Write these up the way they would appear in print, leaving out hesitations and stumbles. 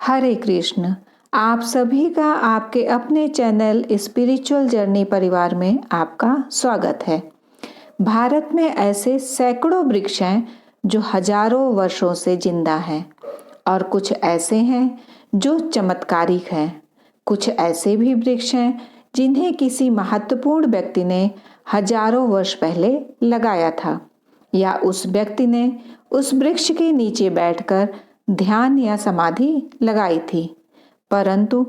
हरे कृष्ण। आप सभी का आपके अपने चैनल स्पिरिचुअल जर्नी परिवार में आपका स्वागत है। भारत में ऐसे सैकड़ों वृक्ष हैं जो हजारों वर्षों से जिंदा हैं और कुछ ऐसे हैं जो चमत्कारिक हैं। कुछ ऐसे भी वृक्ष हैं जिन्हें किसी महत्वपूर्ण व्यक्ति ने हजारों वर्ष पहले लगाया था या उस व्यक्ति ने उस वृक्ष के नीचे बैठकर ध्यान या समाधि लगाई थी। परंतु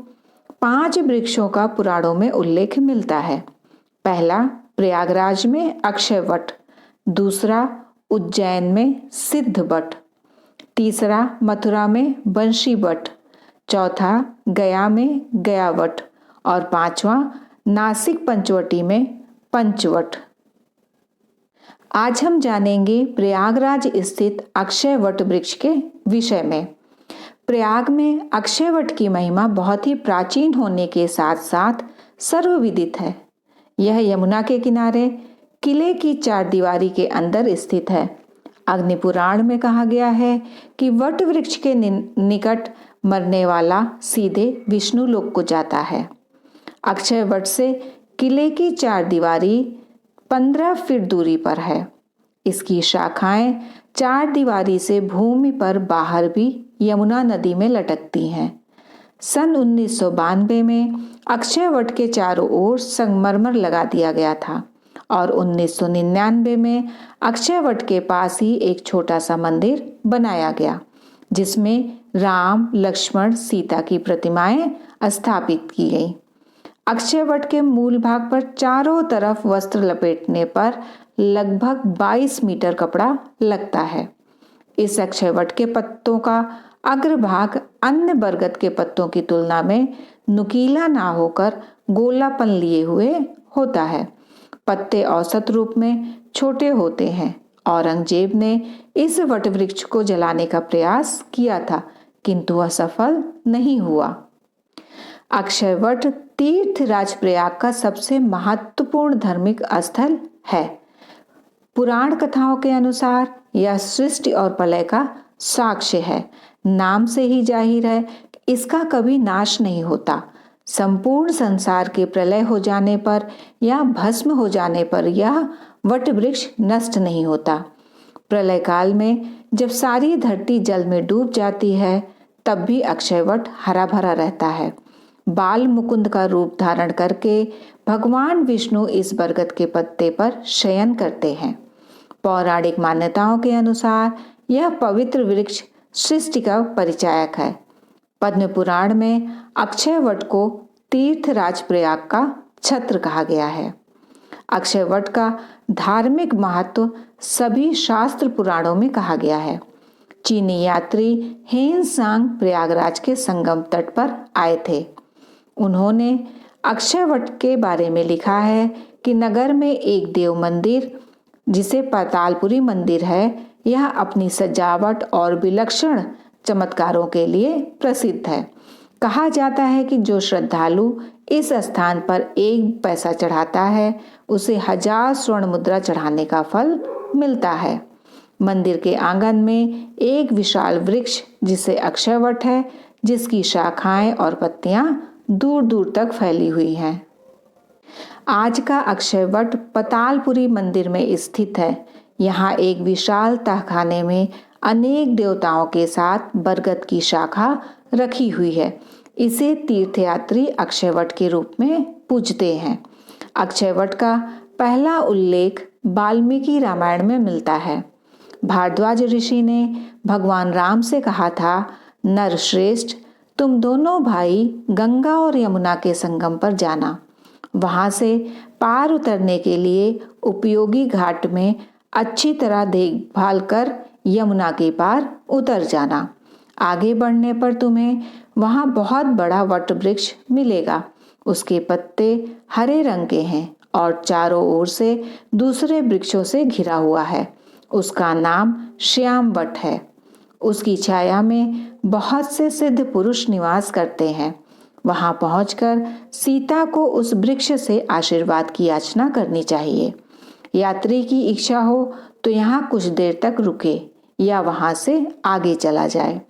5 वृक्षों का पुराणों में उल्लेख मिलता है। पहला प्रयागराज में अक्षय वट, दूसरा उज्जैन में सिद्ध वट, तीसरा मथुरा में बंशी वट, चौथा गया में गया वट और पांचवा नासिक पंचवटी में पंचवट। आज हम जानेंगे प्रयागराज स्थित अक्षय वट वृक्ष के विषय में। प्रयाग में अक्षय वट की महिमा बहुत ही प्राचीन होने के साथ साथ सर्वविदित है। यह यमुना के किनारे किले की 4 दीवारी के अंदर स्थित है। अग्नि पुराण में कहा गया है कि वट वृक्ष के निकट मरने वाला सीधे विष्णु लोक को जाता है। अक्षय वट से किले की 4 दीवारी 15 फीट दूरी पर है। इसकी शाखाएं 4 दीवारी से भूमि पर बाहर भी यमुना नदी में लटकती हैं। सन 1992 में अक्षय वट के चारों ओर संगमरमर लगा दिया गया था और 1999 में अक्षय वट के पास ही एक छोटा सा मंदिर बनाया गया जिसमें राम, लक्ष्मण, सीता की प्रतिमाएं स्थापित की गई। अक्षय वट के मूल भाग पर चारों तरफ वस्त्र लपेटने पर लगभग 22 मीटर कपड़ा लगता है। इस अक्षय वट के पत्तों का अग्रभाग अन्य बरगद के पत्तों की तुलना में नुकीला ना होकर गोलापन लिए हुए होता है। पत्ते औसत रूप में छोटे होते हैं। औरंगजेब ने इस वट वृक्ष को जलाने का प्रयास किया था किंतु वह सफल नहीं हुआ। अक्षय वट तीर्थराज प्रयाग का सबसे महत्वपूर्ण धार्मिक स्थल है। पुराण कथाओं के अनुसार यह सृष्टि और प्रलय का साक्ष्य है। नाम से ही जाहिर है कि इसका कभी नाश नहीं होता। संपूर्ण संसार के प्रलय हो जाने पर या भस्म हो जाने पर यह वट वृक्ष नष्ट नहीं होता। प्रलय काल में जब सारी धरती जल में डूब जाती है तब भी अक्षय वट हरा भरा रहता है। बाल मुकुंद का रूप धारण करके भगवान विष्णु इस बरगद के पत्ते पर शयन करते हैं। पौराणिक मान्यताओं के अनुसार यह पवित्र वृक्ष सृष्टि का परिचायक है। पद्म पुराण में अक्षय वट को तीर्थराज प्रयाग का छत्र कहा गया है। अक्षय वट का धार्मिक महत्व सभी शास्त्र पुराणों में कहा गया है। चीनी यात्री हेन सांग प्रयागराज के संगम तट पर आए थे। उन्होंने अक्षय वट के बारे में लिखा है कि नगर में एक देव मंदिर जिसे पातालपुरी मंदिर है, यह अपनी सजावट और विलक्षण चमत्कारों के लिए प्रसिद्ध है। कहा जाता है कि जो श्रद्धालु इस स्थान पर 1 पैसा चढ़ाता है उसे 1000 स्वर्ण मुद्रा चढ़ाने का फल मिलता है। मंदिर के आंगन में एक विशाल वृक्ष जिसे अक्षय वट है, जिसकी शाखाएं और पत्तियां दूर दूर तक फैली हुई हैं। आज का अक्षय वट पातालपुरी मंदिर में स्थित है। यहाँ एक विशाल तहखाने में अनेक देवताओं के साथ बरगद की शाखा रखी हुई है। इसे तीर्थयात्री अक्षय वट के रूप में पूजते हैं। अक्षय वट का पहला उल्लेख वाल्मीकि रामायण में मिलता है। भारद्वाज ऋषि ने भगवान राम से कहा था, नरश्रेष्ठ, तुम दोनों भाई गंगा और यमुना के संगम पर जाना। वहां से पार उतरने के लिए उपयोगी घाट में अच्छी तरह देखभाल कर यमुना के पार उतर जाना। आगे बढ़ने पर तुम्हें वहां बहुत बड़ा वट वृक्ष मिलेगा। उसके पत्ते हरे रंग के हैं और चारों ओर से दूसरे वृक्षों से घिरा हुआ है। उसका नाम श्याम वट है। उसकी छाया में बहुत से सिद्ध पुरुष निवास करते हैं। वहां पहुंचकर सीता को उस वृक्ष से आशीर्वाद की याचना करनी चाहिए। यात्री की इच्छा हो तो यहाँ कुछ देर तक रुके या वहां से आगे चला जाए।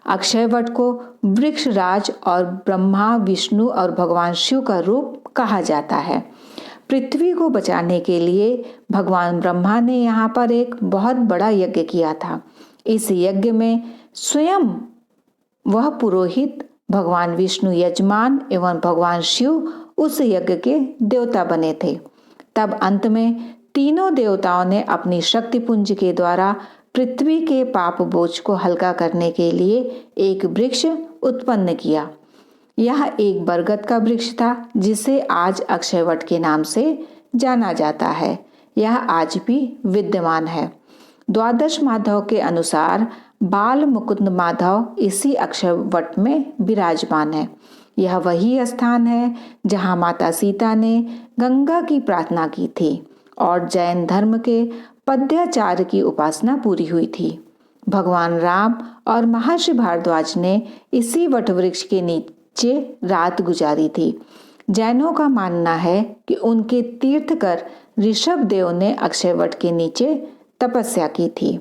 अक्षय वट को वृक्ष राज और ब्रह्मा, विष्णु और भगवान शिव का रूप कहा जाता है। पृथ्वी को बचाने के लिए भगवान ब्रह्मा ने यहाँ पर एक बहुत बड़ा यज्ञ किया था। इस यज्ञ में स्वयं वह पुरोहित, भगवान विष्णु यजमान एवं भगवान शिव उस यज्ञ के देवता बने थे। तब अंत में तीनों देवताओं ने अपनी शक्ति पुंज के द्वारा पृथ्वी के पाप बोझ को हल्का करने के लिए एक वृक्ष उत्पन्न किया। यह एक बरगद का वृक्ष था जिसे आज अक्षयवट के नाम से जाना जाता है। यह आज भी विद्यमान है। द्वादश माधव के अनुसार बाल मुकुंद माधव इसी अक्षयवट में विराजमान है। यह वही स्थान है जहां माता सीता ने गंगा की प्रार्थना की थी और जैन धर्म के पद्याचार्य की उपासना पूरी हुई थी। भगवान राम और महर्षि भारद्वाज ने इसी वट वृक्ष के नीचे रात गुजारी थी। जैनों का मानना है कि उनके तीर्थकर ऋषभ देव ने अक्षयवट के नीचे तपस्या की थी।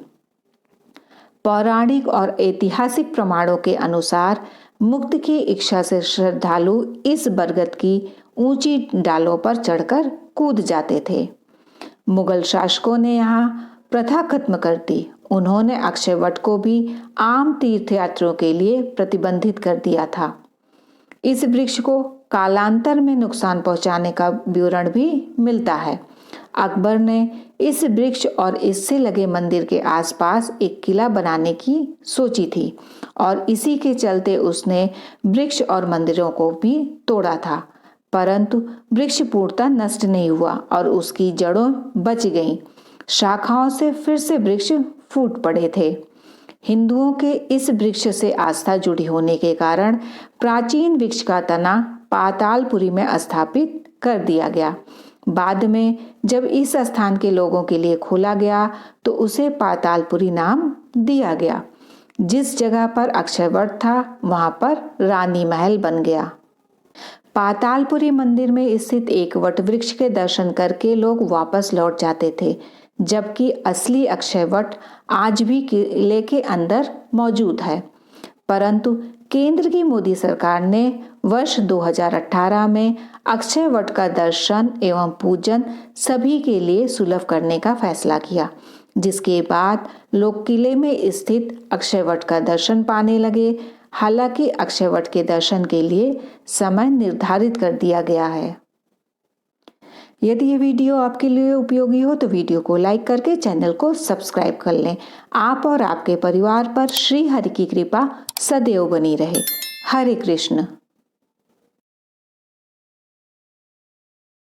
पौराणिक और ऐतिहासिक प्रमाणों के अनुसार मुक्ति की इच्छा से श्रद्धालु इस बरगद की ऊंची डालों पर चढ़कर कूद जाते थे। मुगल शासकों ने यहाँ प्रथा खत्म कर दी। उन्होंने अक्षयवट को भी आम तीर्थयात्रियों के लिए प्रतिबंधित कर दिया था। इस वृक्ष को कालांतर में नुकसान पहुंचाने का विवरण भी मिलता है। अकबर ने इस वृक्ष और इससे लगे मंदिर के आसपास एक किला बनाने की सोची थी और इसी के चलते उसने वृक्ष और मंदिरों को भी तोड़ा था, परंतु वृक्ष पूर्णतः नष्ट नहीं हुआ और उसकी जड़ों बच गईं। शाखाओं से फिर से वृक्ष फूट पड़े थे। हिंदुओं के इस वृक्ष से आस्था जुड़ी होने के कारण प्राचीन वृक्ष का तना पातालपुरी में स्थापित कर दिया गया। बाद में जब इस स्थान के लोगों के लिए खोला गया तो उसे पातालपुरी नाम दिया गया। जिस जगह पर अक्षयवट था वहां पर रानी महल बन गया। पातालपुरी मंदिर में स्थित एक वट वृक्ष के दर्शन करके लोग वापस लौट जाते थे, जबकि असली अक्षयवट आज भी किले के अंदर मौजूद है। परंतु केंद्र की मोदी सरकार ने वर्ष 2018 में अक्षयवट का दर्शन एवं पूजन सभी के लिए सुलभ करने का फैसला किया, जिसके बाद लोग किले में स्थित अक्षयवट का दर्शन पाने लगे। हालांकि अक्षयवट के दर्शन के लिए समय निर्धारित कर दिया गया है। यदि ये वीडियो आपके लिए उपयोगी हो तो वीडियो को लाइक करके चैनल को सब्सक्राइब कर लें। आप और आपके परिवार पर श्री हरि की कृपा सदैव बनी रहे। हरे कृष्ण।